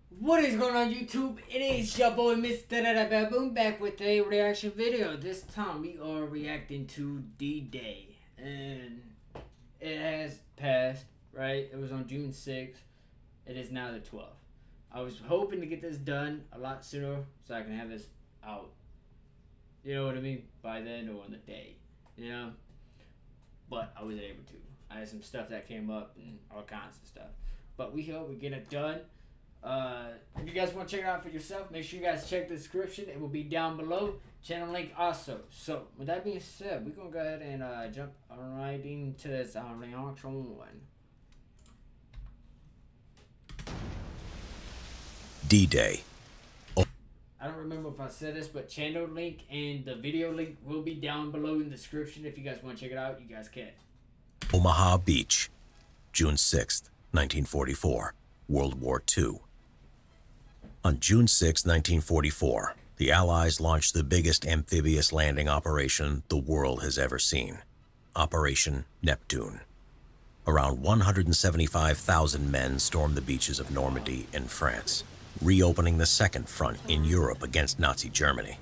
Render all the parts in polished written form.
What is going on YouTube? It is your boy MrBaboon back with a reaction video. This time we are reacting to D-Day. And it has passed, right? It was on June 6th. It is now the 12th. I was hoping to get this done a lot sooner so I can have this out. You know what I mean? By then or on the day. You know? But I wasn't able to. I had some stuff that came up and all kinds of stuff. But we hope we get it done. If you guys want to check it out for yourself, make sure you guys check the description. It will be down below. Channel link also. So, with that being said, we're going to go ahead and jump right into this reaction one. D-Day. I don't remember if I said this, but channel link and the video link will be down below in the description. If you guys want to check it out, you guys can. Omaha Beach, June 6th, 1944, World War II. On June 6, 1944, the Allies launched the biggest amphibious landing operation the world has ever seen, Operation Neptune. Around 175,000 men stormed the beaches of Normandy in France, reopening the second front in Europe against Nazi Germany.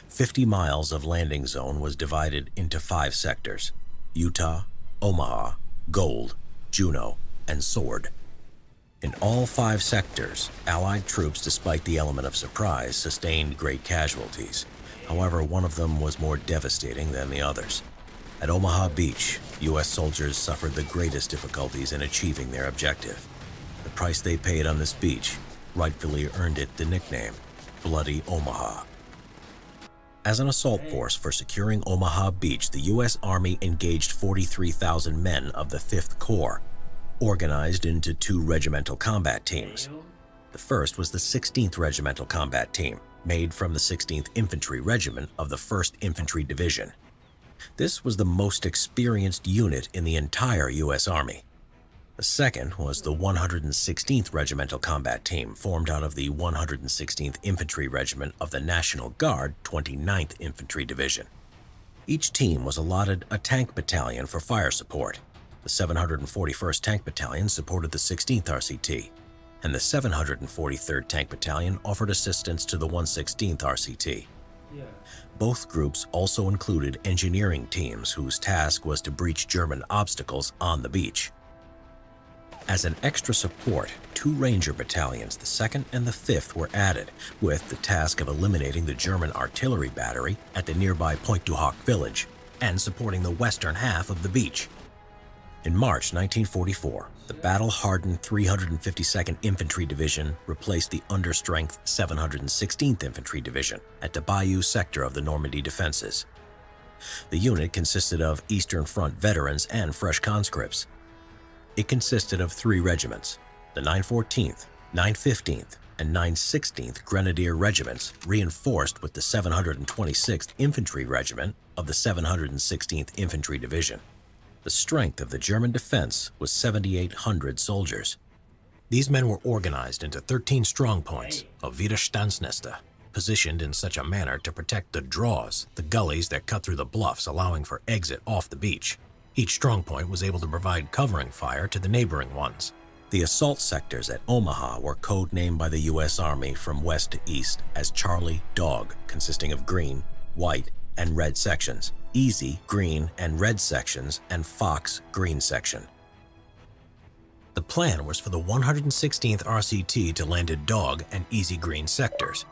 50 miles of landing zone was divided into 5 sectors: Utah, Omaha, Gold, Juno, and Sword. In all 5 sectors, Allied troops, despite the element of surprise, sustained great casualties. However, one of them was more devastating than the others. At Omaha Beach, U.S. soldiers suffered the greatest difficulties in achieving their objective. The price they paid on this beach rightfully earned it the nickname Bloody Omaha. As an assault force for securing Omaha Beach, the U.S. Army engaged 43,000 men of the 5th Corps, organized into 2 regimental combat teams. The first was the 16th Regimental Combat Team, made from the 16th Infantry Regiment of the 1st Infantry Division. This was the most experienced unit in the entire U.S. Army. The second was the 116th Regimental Combat Team, formed out of the 116th Infantry Regiment of the National Guard 29th Infantry Division. Each team was allotted a tank battalion for fire support. The 741st Tank Battalion supported the 16th RCT, and the 743rd Tank Battalion offered assistance to the 116th RCT. Both groups also included engineering teams whose task was to breach German obstacles on the beach. As an extra support, 2 Ranger battalions, the 2nd and the 5th, were added, with the task of eliminating the German artillery battery at the nearby Pointe du Hoc village and supporting the western half of the beach. In March 1944, the battle-hardened 352nd Infantry Division replaced the understrength 716th Infantry Division at the Bayou sector of the Normandy defenses. The unit consisted of Eastern Front veterans and fresh conscripts. It consisted of 3 regiments: the 914th, 915th, and 916th Grenadier Regiments, reinforced with the 726th Infantry Regiment of the 716th Infantry Division. The strength of the German defense was 7,800 soldiers. These men were organized into 13 strongpoints of Widerstandsnester, positioned in such a manner to protect the draws, the gullies that cut through the bluffs, allowing for exit off the beach. Each strongpoint was able to provide covering fire to the neighboring ones. The assault sectors at Omaha were codenamed by the U.S. Army from west to east as Charlie Dog, consisting of green, white, and red sections, Easy green and red sections, and Fox green section. The plan was for the 116th RCT to land at Dog and Easy green sectors,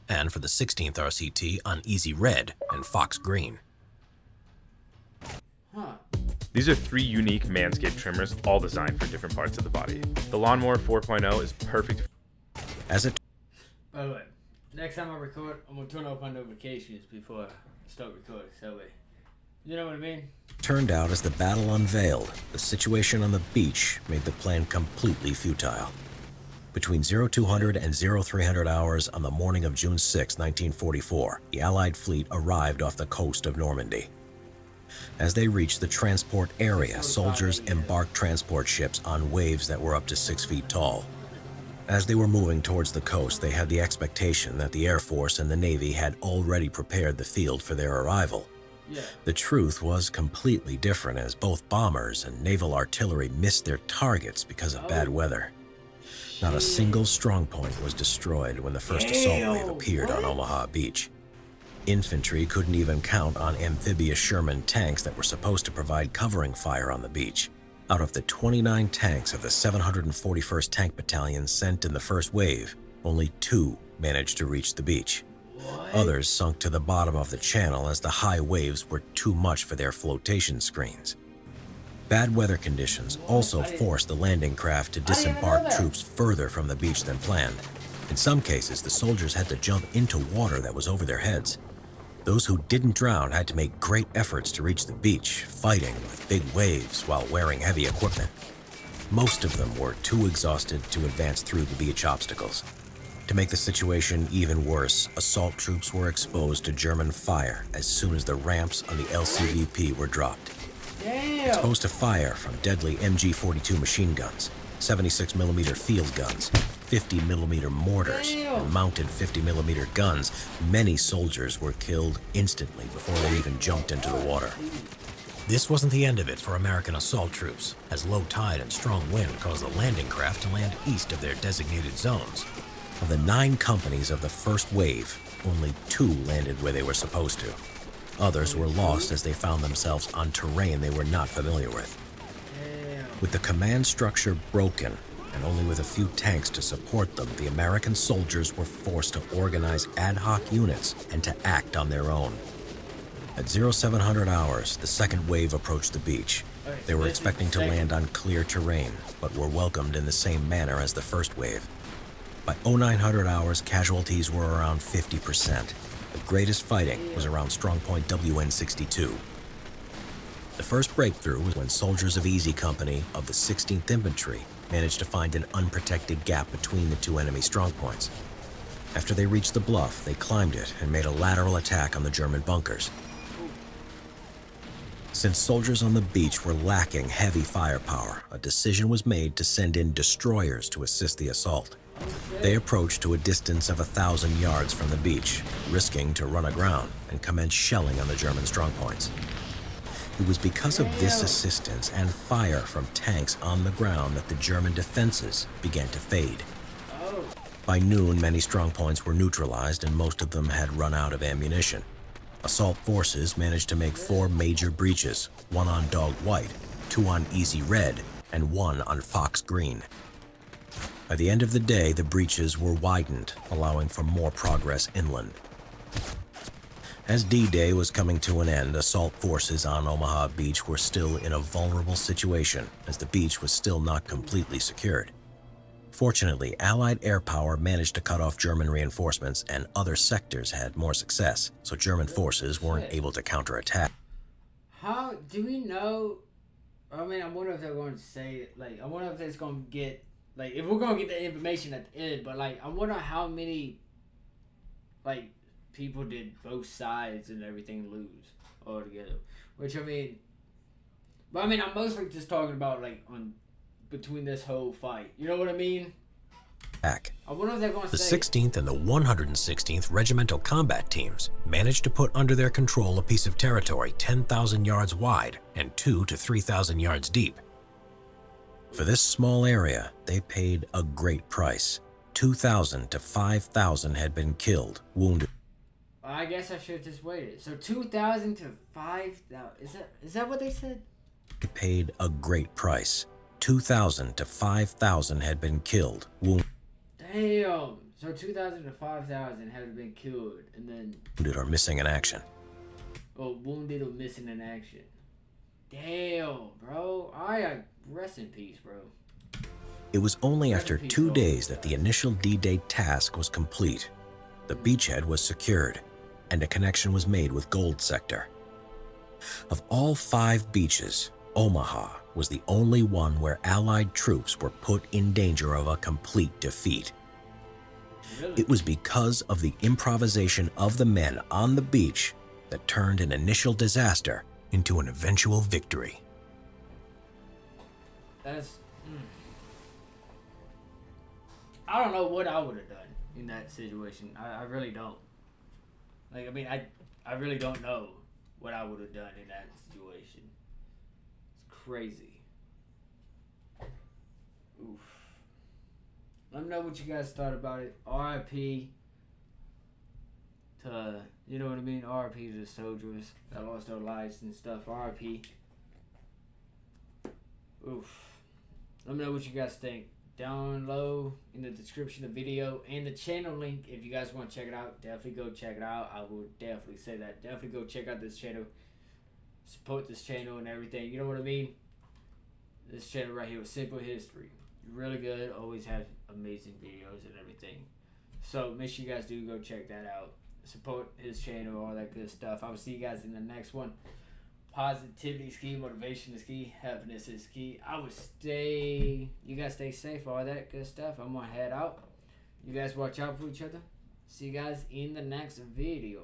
and for the 16th RCT on Easy red and Fox green. These are 3 unique Manscaped trimmers, all designed for different parts of the body. The Lawnmower 4.0 is perfect. By the way, next time I record, I'm going to turn off my notifications before I start recording, so you know what I mean? Turned out as the battle unveiled, the situation on the beach made the plan completely futile. Between 0200 and 0300 hours on the morning of June 6, 1944, the Allied fleet arrived off the coast of Normandy. As they reached the transport area, soldiers embarked transport ships on waves that were up to 6 feet tall. As they were moving towards the coast, they had the expectation that the Air Force and the Navy had already prepared the field for their arrival. The truth was completely different, as both bombers and naval artillery missed their targets because of bad weather. Not a single strongpoint was destroyed when the first assault wave appeared on Omaha Beach. Infantry couldn't even count on amphibious Sherman tanks that were supposed to provide covering fire on the beach. Out of the 29 tanks of the 741st Tank Battalion sent in the first wave, only 2 managed to reach the beach. Others sunk to the bottom of the channel as the high waves were too much for their flotation screens. Bad weather conditions also forced the landing craft to disembark troops further from the beach than planned. In some cases, the soldiers had to jump into water that was over their heads. Those who didn't drown had to make great efforts to reach the beach, fighting with big waves while wearing heavy equipment. Most of them were too exhausted to advance through the beach obstacles. To make the situation even worse, assault troops were exposed to German fire as soon as the ramps on the LCVP were dropped. Exposed to fire from deadly MG-42 machine guns, 76mm field guns, 50mm mortars, and mounted 50mm guns, many soldiers were killed instantly before they even jumped into the water. This wasn't the end of it for American assault troops, as low tide and strong wind caused the landing craft to land east of their designated zones. Of the 9 companies of the first wave, only 2 landed where they were supposed to. Others were lost as they found themselves on terrain they were not familiar with. With the command structure broken, and only with a few tanks to support them, the American soldiers were forced to organize ad hoc units and to act on their own. At 0700 hours, the second wave approached the beach. They were expecting to land on clear terrain, but were welcomed in the same manner as the first wave. By 0900 hours, casualties were around 50%. The greatest fighting was around strongpoint WN62. The first breakthrough was when soldiers of Easy Company of the 16th Infantry managed to find an unprotected gap between the 2 enemy strongpoints. After they reached the bluff, they climbed it and made a lateral attack on the German bunkers. Since soldiers on the beach were lacking heavy firepower, a decision was made to send in destroyers to assist the assault. They approached to a distance of 1,000 yards from the beach, risking to run aground and commence shelling on the German strongpoints. It was because of this assistance and fire from tanks on the ground that the German defenses began to fade. By noon, many strongpoints were neutralized and most of them had run out of ammunition. Assault forces managed to make 4 major breaches, 1 on Dog White, 2 on Easy Red, and 1 on Fox Green. By the end of the day, the breaches were widened, allowing for more progress inland. As D-Day was coming to an end, assault forces on Omaha Beach were still in a vulnerable situation, as the beach was still not completely secured. Fortunately, Allied air power managed to cut off German reinforcements, and other sectors had more success, so German forces weren't able to counterattack. How do we know? I mean, I wonder if they're going to say, like, I wonder if it's going to get, like, if we're going to get the information at the end, but, like, I wonder how many, like, people did both sides and everything lose altogether. Which, I mean, but, I mean, I'm mostly just talking about, like, on between this whole fight. You know what I mean? I wonder if they're going to say... The 16th and the 116th Regimental Combat Teams managed to put under their control a piece of territory 10,000 yards wide and 2,000 to 3,000 yards deep. For this small area, they paid a great price. 2,000 to 5,000 had been killed, wounded. I guess I should have just waited. So 2,000 to 5,000. Is that what they said? They paid a great price. 2,000 to 5,000 had been killed, wounded. Damn. So 2,000 to 5,000 had been killed, and then wounded or missing in action. Oh, wounded or missing in action. Damn, bro. Rest in peace, bro. It was only after 2 days that the initial D-Day task was complete. The beachhead was secured, and a connection was made with Gold Sector. Of all 5 beaches, Omaha was the only one where Allied troops were put in danger of a complete defeat. It was because of the improvisation of the men on the beach that turned an initial disaster into an eventual victory. I don't know what I would have done in that situation. I really don't. Like, I mean, I really don't know what I would have done in that situation. It's crazy. Oof. Let me know what you guys thought about it. RIP to, you know what I mean? RIP to the soldiers that lost their lives and stuff. RIP. Oof. Let me know what you guys think. Down low in the description of the video and the channel link. If you guys want to check it out, definitely go check it out. I will definitely say that. Definitely go check out this channel. Support this channel and everything. You know what I mean? This channel right here with Simple History. Really good. Always have amazing videos and everything. So make sure you guys do go check that out. Support his channel, all that good stuff. I will see you guys in the next one. Positivity is key, motivation is key, happiness is key. You guys stay safe, all that good stuff. I'm gonna head out. You guys watch out for each other. See you guys in the next video.